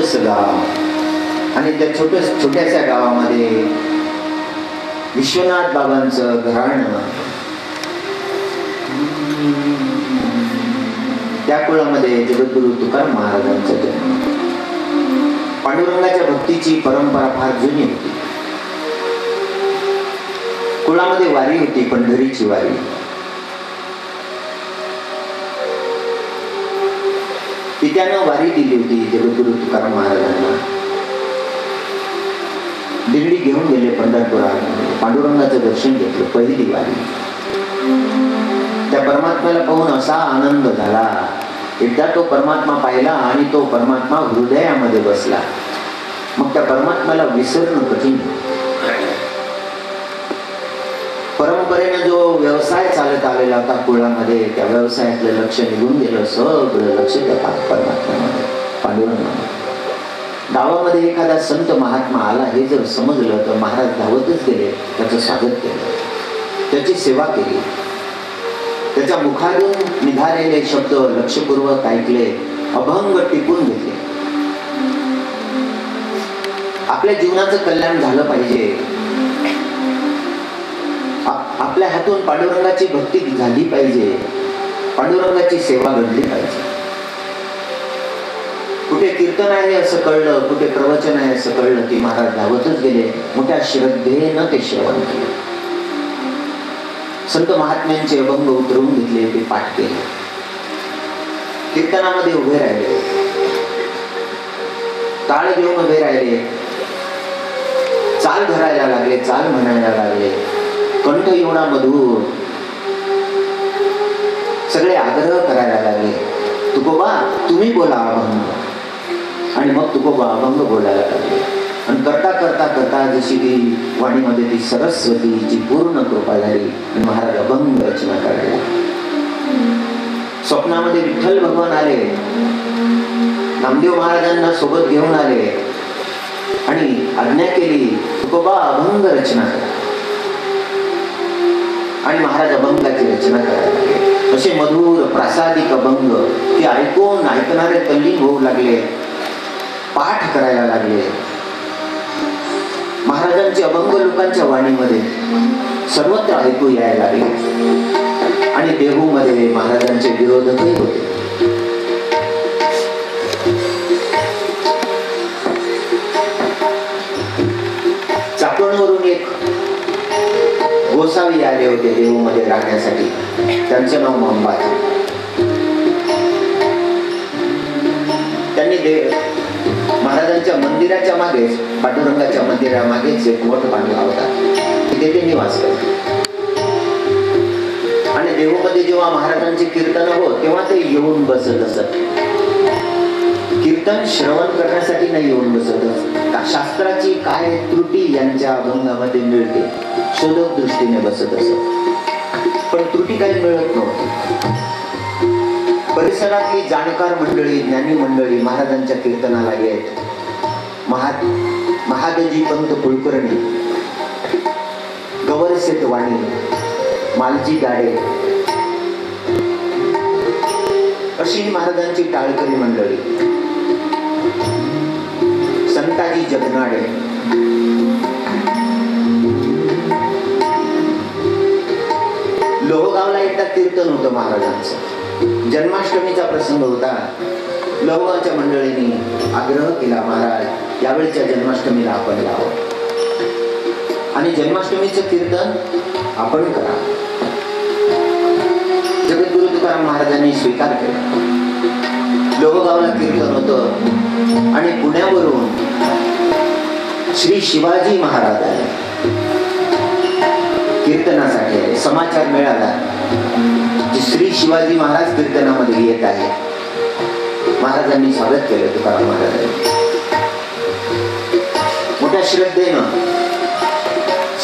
छोटंसं गाव आणि त्या छोट्याशा गावामध्ये विश्वनाथ बाबांचं घराणं, त्या कुळामध्ये जगद्गुरु तुकाराम महाराजांचा जन्म. पांडुरंगाच्या भक्तीची परंपरा फार जुनी होती. कुळामध्ये वारी होती, पंढरीची वारी. पित्यानं वारी दिली होती जगद्गुरु तुकाराम महाराजांना. दिंडी घेऊन गेले पंढरपुरात, पांडुरंगाचं दर्शन घेतलं. पहिली वारी. त्या परमात्म्याला पाहून असा आनंद झाला. एकदा तो परमात्मा पाहिला आणि तो परमात्मा हृदयामध्ये बसला. मग त्या परमात्म्याला विसरणं कठीण. परंपरेने जो व्यवसाय चालत आलेला होता कुळामध्ये, त्या व्यवसायातलं लक्ष निघून गेलं. सगळं लक्ष त्या परमात्म्यामध्ये, पांडुरंगामध्ये. गावामध्ये एखादा संत महात्मा आला हे जर समजलं तर महाराज धावतच गेले, त्याचं स्वागत केलं, त्याची सेवा केली. त्याच्या मुखातून निघालेले शब्द लक्षपूर्वक ऐकले, अभंग टिपून घेतले. आपल्या जीवनाचं कल्याण झालं पाहिजे. आपल्या हातून पांडुरंगाची भक्ती झाली पाहिजे, पांडुरंगाची सेवा घडली पाहिजे. कुठे कीर्तन आहे असं कळलं, कुठे प्रवचन आहे असं कळलं की महाराज धावतच गेले. मोठ्या श्रद्धेनं ते श्रवण केले. संत महात्म्यांचे अभंग उतरवून घेतले, ते पाठ केले. कीर्तनामध्ये उभे राहिले, टाळ घेऊन उभे राहिले, चाल धरायला लागले, चाल म्हणायला लागले. कंठ एवढा मधुर, सगळे आग्रह करायला लागले, तुकोबा तुम्ही बोला अभंग. आणि मग तुकोबा अभंग बोलायला लागले. आणि करता करता करता जशी ती वाणीमध्ये ती सरस्वतीची पूर्ण कृपा झाली आणि महाराज अभंग रचना करायला. स्वप्नामध्ये विठ्ठल भगवान आले, नामदेव महाराजांना सोबत घेऊन आले आणि आज्ञा केली, तुकोबा अभंग रचना करा. आणि महाराज अभंगाची रचना करायला लागले. असे मधुर प्रासादिक अभंग ते ऐकून ऐकणारे तल्लीन होऊ लागले, पाठ करायला लागले. महाराजांचे अभंग लोकांच्या वाणीमध्ये सर्वत्र ऐकू यायला लागले. आणि देहूमध्ये महाराजांचे विरोधकही होते. चाकणवरून एक गोसावी आले होते देहूमध्ये राहण्यासाठी. त्यांचं नाव मोहम्मद. त्यांनी महाराजांच्या मंदिराच्या मागेच, पांडुरंगाच्या मंदिरामागेच एक मठ बांधला होता. तिथे ते निवास करते. आणि देहूमध्ये जेव्हा महाराजांचे कीर्तन होत तेव्हा ते येऊन बसत असत. कीर्तन श्रवण करण्यासाठी नाही येऊन बसत असत. शास्त्राची काय त्रुटी यांच्या अभंगामध्ये मिळते शोधक दृष्टीने बसत असत. पण त्रुटी काही मिळत नव्हती. परिसरातली जाणकार मंडळी, ज्ञानी मंडळी महाराजांच्या कीर्तनाला येत. महादजी पंत कुलकर्णी, गवरसेठ वाणी, मालजी गाडे अशी महाराजांची टाळकरी मंडळी, संताजी जगनाडे, लोहगावला एकदा कीर्तन होतं महाराजांचं. जन्माष्टमीचा प्रसंग होता. लोहगावच्या मंडळींनी आग्रह केला, महाराज यावेळच्या जन्माष्टमीला आपण लावा आणि जन्माष्टमीचं कीर्तन आपण करा. जगद्गुरु तुकाराम महाराजांनी स्वीकार केला. लोहगावला कीर्तन होतं आणि पुण्यावरून श्री शिवाजी महाराज आले कीर्तनासाठी. समाचार मिळाला की श्री शिवाजी महाराज कीर्तनामध्ये येत आहे. महाराजांनी स्वागत केलं तुकाराम महाराजांनी. मोठ्या श्रद्धेनं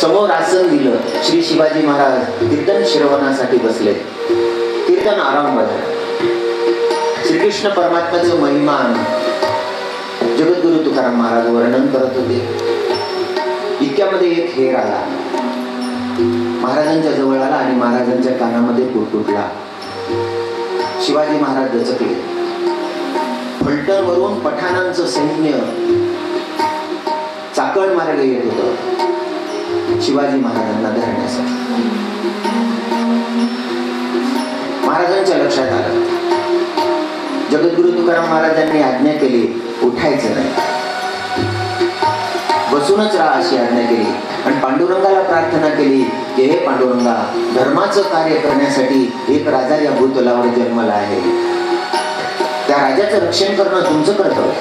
समोर आसन दिलं. श्री शिवाजी महाराज कीर्तन श्रवणासाठी बसले. कीर्तन आरंभ झाला. श्रीकृष्ण परमात्म्याचं महिमान जगद्गुरु तुकाराम महाराज वर्णन करत होते. इतक्यामध्ये एक हेर आला, महाराजांच्या जवळ आला आणि महाराजांच्या कानामध्ये पुटपुटला. शिवाजी महाराज दचकले. फलटणवरून पठाणांचं सैन्य चाकण मार्ग येत होतं शिवाजी महाराजांना धरण्यासाठी. महाराजांच्या लक्षात आलं, जगद्गुरु तुकाराम महाराजांनी आज्ञा केली उठायचं नाही, बसूनच राहा अशी आज्ञा केली. आणि पांडुरंगाला प्रार्थना केली की हे पांडुरंगा, धर्माचं कार्य करण्यासाठी एक राजा या भूतलावर जन्मला आहे, त्या राजाचं रक्षण करणं तुमचं कर्तव्य.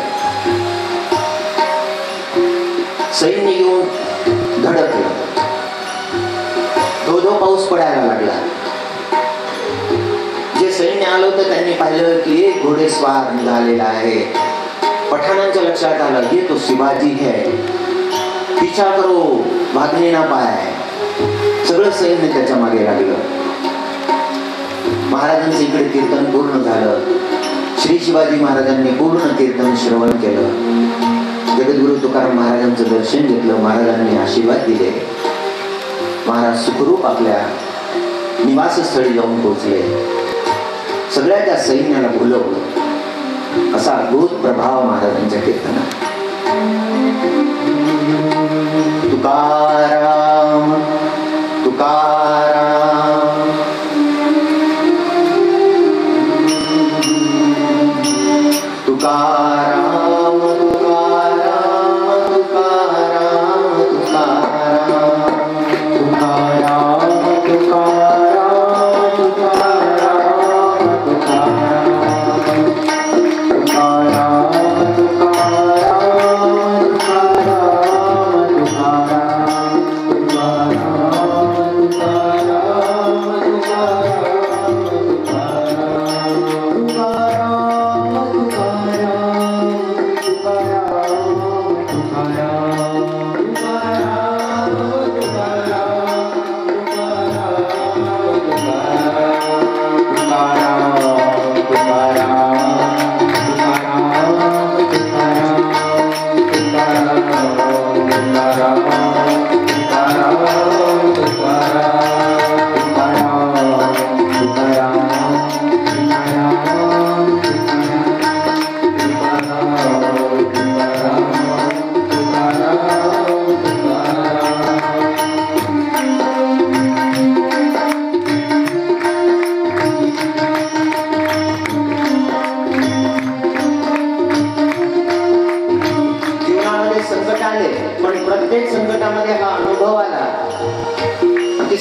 सैन्य येऊन धडकलं, धो धो पाऊस पडायला लागला. जे सैन्य आलं होतं त्यांनी पाहिलं की एक घोडेस्वार निघालेला आहे. पठाणांच्या लक्षात आलं हे तो शिवाजी है, पीछा करो भागने ना पाय. सगळं सैन्य त्याच्या मागे लागलं. महाराजांचं इकडे कीर्तन पूर्ण झालं. श्री शिवाजी महाराजांनी पूर्ण कीर्तन श्रवण केलं. जगद्गुरु तुकाराम महाराजांचं दर्शन घेतलं. महाराजांनी आशीर्वाद दिले. महाराज सुखरूप आपल्या निवासस्थळी जाऊन पोहोचले. सगळ्या त्या सैन्याला बोलवलं. असा अद्भुत प्रभाव महाराजांच्या कीर्तनात. तुकाराम तुकाराम तुकाराम तुकाराम तुकाराम तुकाराम तुकाराम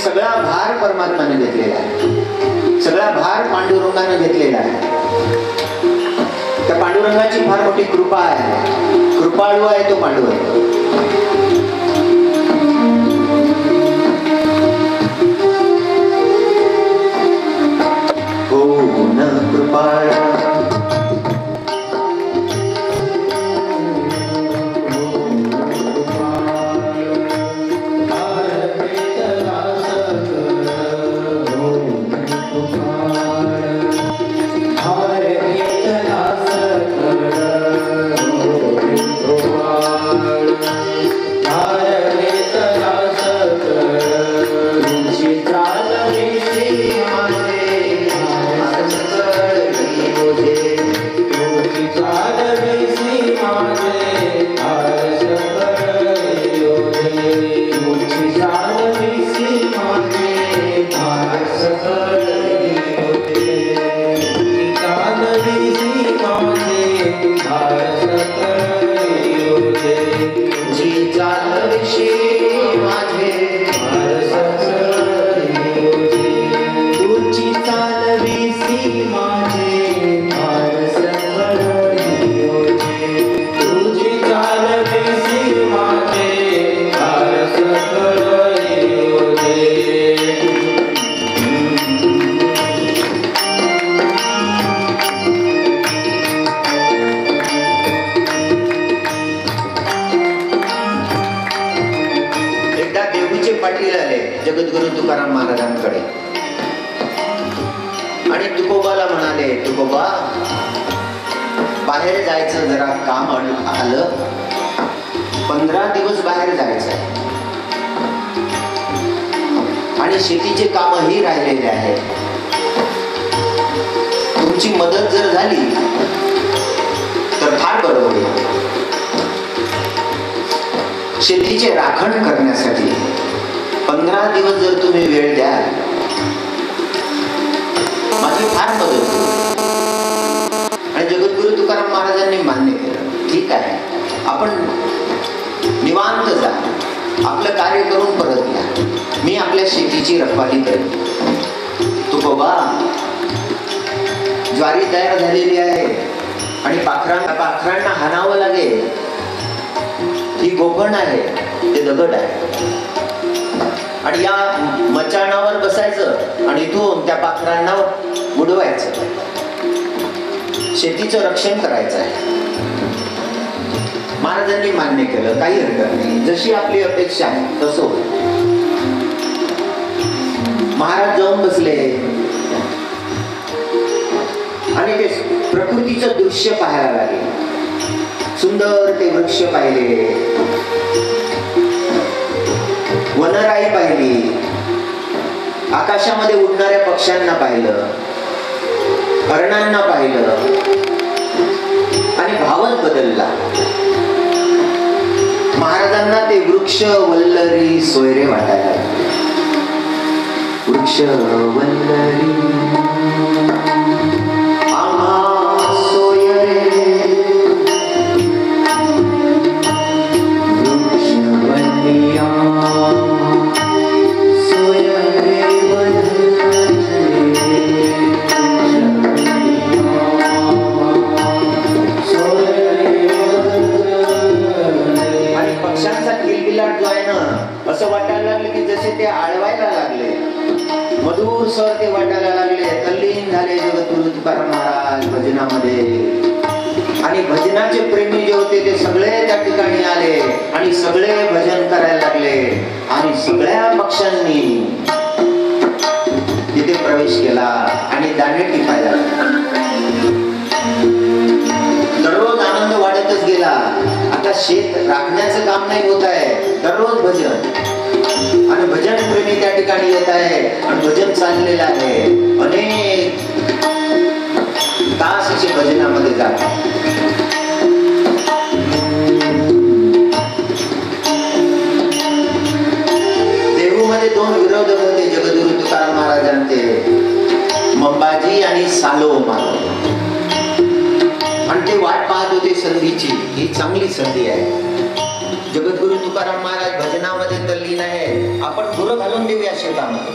सगळा भार परमात्माने घेतलेला आहे. सगळा भार पांडुरंगाने घेतलेला आहे. त्या पांडुरंगाची फार मोठी कृपा आहे. कृपाळू आहे तो पांडुरंग. हो न कृपाळ जगद्गुरु तुकाराम महाराजांकडे आणि तुकोबाला म्हणाले, तुकोबा बाहेर जायचं जरा काम आलं, 15 दिवस बाहेर जायचं आणि शेतीचे कामही राहिलेले आहेत. तुमची मदत जर झाली फार बरं होईल. शेतीचे राखण करण्यासाठी 15 दिवस जर तुम्ही वेळ द्याल, माझी फार मदत होईल. आणि जगद्गुरु तुकाराम महाराजांनी मान्य केलं, ठीक आहे, आपण निवांत जा, आपलं कार्य करून परत या, मी आपल्या शेतीची रखवाली करेन. तुकोबा, ज्वारी तयार झालेली आहे आणि पाखरांना हाणावं लागेल. ही गोफण आहे, ते दगड आहे, आणि या मचाणावर बसायचं आणि इथून त्या पाखरांना उडवायचं. शेतीचं रक्षण करायचं आहे. महाराजांनी मान्य केलं, काही हरकत नाही, जशी आपली अपेक्षा आहे तसं होईल. महाराज जाऊन बसले आणि ते प्रकृतीचं दृश्य पाहायला लागले. सुंदर ते वृक्ष पाहिले, वनराई पाहिली, आकाशामध्ये उडणाऱ्या पक्ष्यांना पाहिलं, हरणांना पाहिलं, आणि भावच बदलला. महाराजांना ते वृक्ष वल्लरी सोयरे वाटायला लागले. वृक्ष वल्लरी आम्हा सोयरे, वृक्ष वल्ली आम्हा सोयरे असं वाटायला लागले की जसे ते आळवायला लागले, मधुर स्वर ते वाटायला लागले. तल्लीन झाले जगद्गुरु तुकाराम महाराज भजनामध्ये. आणि भजनाचे प्रेमी जे होते ते सगळे त्या ठिकाणी आले आणि सगळे भजन करायला लागले. आणि सगळ्या पक्षांनी तिथे प्रवेश केला आणि दाणे टिपायला लागले. दररोज आनंद वाढतच गेला. आता शेत राखण्याचं काम नाही होत आहे, दररोज भजन, आणि भजन प्रेमी त्या ठिकाणी येत आहे आणि भजन चाललेलं आहे. अनेक तास असे भजनामध्ये जात. देहूमध्ये 2 विरोधक होते जगद्गुरु तुकाराम महाराजांचे, मंबाजी आणि सालोमा. आणि ते वाट पाहत होते संधीची. ही चांगली संधी आहे. जगद्गुरु तुकाराम महाराज भजनामध्ये तल्लीन आहे, आपण गुरं घालून देऊया शेतामध्ये.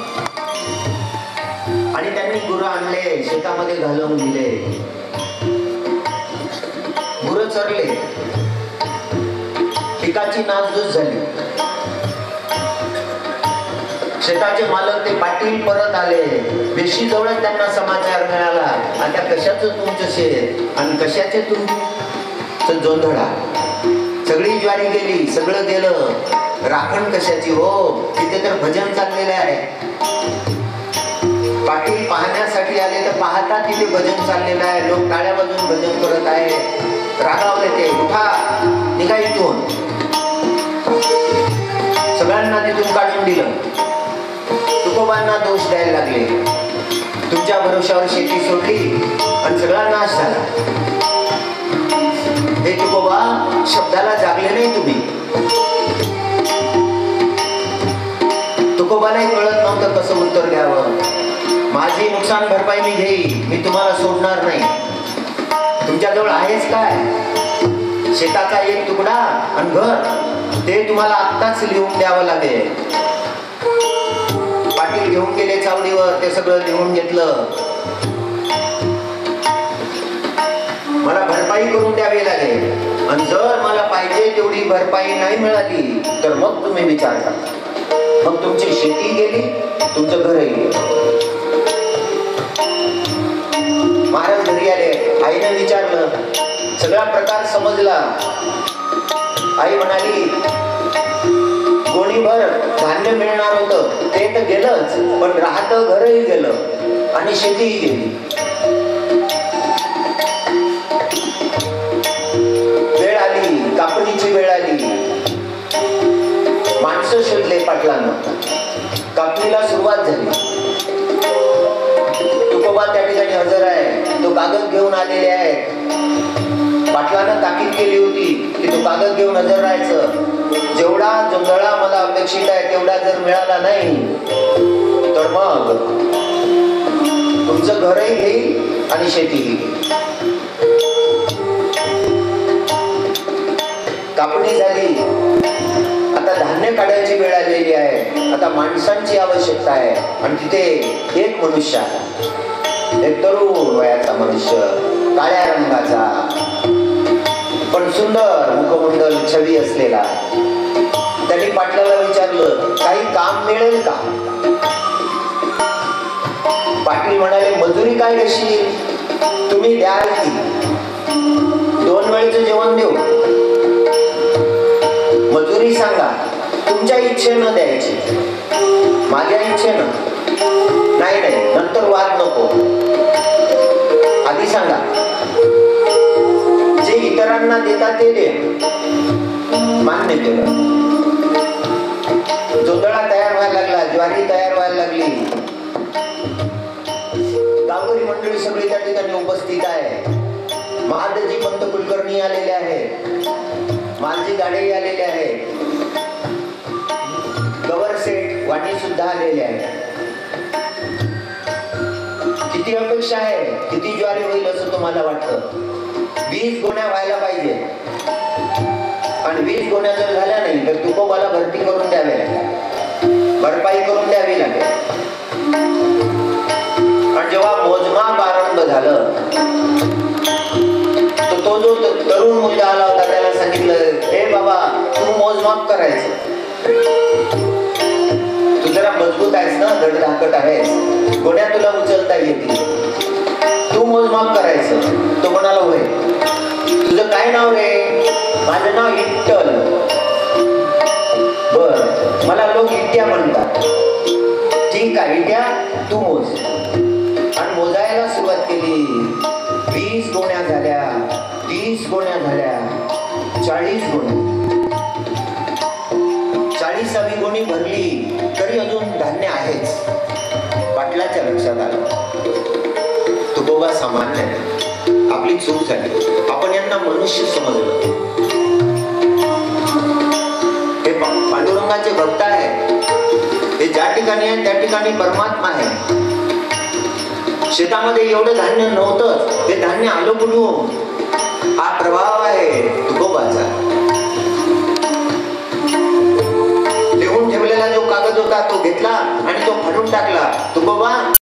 आणि त्यांनी गुरं आणले, शेतामध्ये घालून दिले. गुरं चरले, पिकाची नासधूस झाली. शेताचे मालक ते पाटील परत आले. वेशी जवळच त्यांना समाचार मिळाला, आता कशाचं तुमचं शेत आणि कशाचे तुमचं जोंधळा. सगळी ज्वारी गेली, सगळं गेलं, राखण कशाची हो. तिथे तर भजन चाललेले आहे. पाटील पाहण्यासाठी आले तर पाहता तिथे भजन चाललेलं आहे. लोक टाळ्या वाजवून भजन करत आहे. रागावले ते, उठा, निघा इथून. सगळ्यांना तिथून काढून दिलं. तुकोबांना दोष द्यायला लागले, तुमच्या भरोशावर शेती सोडली आणि सगळा नाश झाला. हे तुकोबा, शब्दाला जागले नाही तुम्ही. तुकोबालाही कळत नव्हतं कसं उत्तर द्यावं. माझी नुकसान भरपाई मी घेईन, मी तुम्हाला सोडणार नाही. तुमच्याजवळ आहेच काय? शेताचा एक तुकडा आणि घर, ते तुम्हाला आत्ताच लिहून द्यावं लागेल. पाटील घेऊन गेले चावडीवर, ते सगळं लिहून घेतलं. मला भरपाई करून द्यावी लागेल, आणि जर मला पाहिजे तेवढी भरपाई नाही मिळाली तर मग तुम्ही विचार करा. मग तुमची शेती गेली, तुमचं घरही गेलं. महाराज घरी आले. आईने विचारलं, सगळा प्रकार समजला. आई म्हणाली, गोणीभर धान्य मिळणार होतं ते तर गेलंच, पण राहतं घरही गेलं आणि शेतीही गेली. वेळ आली, कापणीची वेळ आली. माणसं शोधले पाटलांना. कापणीला सुरुवात झाली. तुकोबा त्या ठिकाणी हजर आहे. तो कागद घेऊन आलेले आहे. पाटलानं ताकीद केली होती की तू कागद घेऊन हजर राहायचं. जेवढा जोंधळा मला अपेक्षित आहे तेवढा जर मिळाला नाही तर मग तुमचं घरही घेईल आणि शेतीही घेईल. कापणी झाली, आता धान्य काढायची वेळ आलेली आहे. आता माणसांची आवश्यकता आहे आणि तिथे एक मनुष्य आहे, एक तरुण वयाचा मनुष्य, काळ्या रंगाचा पण सुंदर मुखमंडल छवी असलेला. त्यांनी पाटलाला विचारलं, काही काम मिळेल का? पाटील म्हणाले, मजुरी काय देशील? तुम्ही द्याल की? 2 वेळेचं जेवण देऊ, मजुरी सांगा. तुमच्या इच्छेनं द्यायची, माझ्या इच्छेनं नाही. नाही, नंतर वाद नको, आधी सांगा. जे इतरांना देतात ते दे. मान्य केलं. जोंधळा तयार व्हायला लागला, ज्वारी तयार व्हायला लागली. गावकरी मंडळी सगळी त्या ठिकाणी उपस्थित आहे. महादजी पंत कुलकर्णी आलेले आहेत, मालजी गाडे आलेले आहेत, गवरसेठ वाणी सुद्धा आलेले आहेत. किती अपेक्षा आहे, किती ज्वारी होईल असं तुम्हाला वाटतं? 20 गोण्या व्हायला पाहिजे आणि 20 गोण्या जर झाल्या नाही तर तुकोबाला भरती करून द्यावे लागेल, भरपाई करून द्यावी लागेल. आणि जेव्हा मोजमाप आरंभ झालं तर तो जो तरुण मुलगा आला होता त्याला सांगितलं, हे बाबा तू मोजमाप करायचं, तू जरा मजबूत आहेस ना, धडधाकट आहेस, गोण्या तुला उचलता येतील, तू मोजमाप करायचं. तो म्हणाला, होय. तुझं काय नाव रे? माझं नाव विठ्ठल. बर, मला लोक इट्या म्हणतात. ठीक आहे, इट्या तू मोज. आणि मोजायला सुरुवात केली. 20 गोण्या झाल्या, 30 गोण्या झाल्या, 40 गोण्या. 40वी गोणी भरली तरी अजून धान्य आहेच. पाटलाच्या लक्षात आलं, तुकोबा सामान्य नाही, आपली चूक झाली, आपण यांना मनुष्य समजलं. हे पांडुरंगाचे भक्त आहे, हे ज्या ठिकाणी आहे त्या ठिकाणी परमात्मा आहे. शेतामध्ये एवढं धान्य नव्हतं, ते धान्य आलं कुठून? हा प्रभाव आहे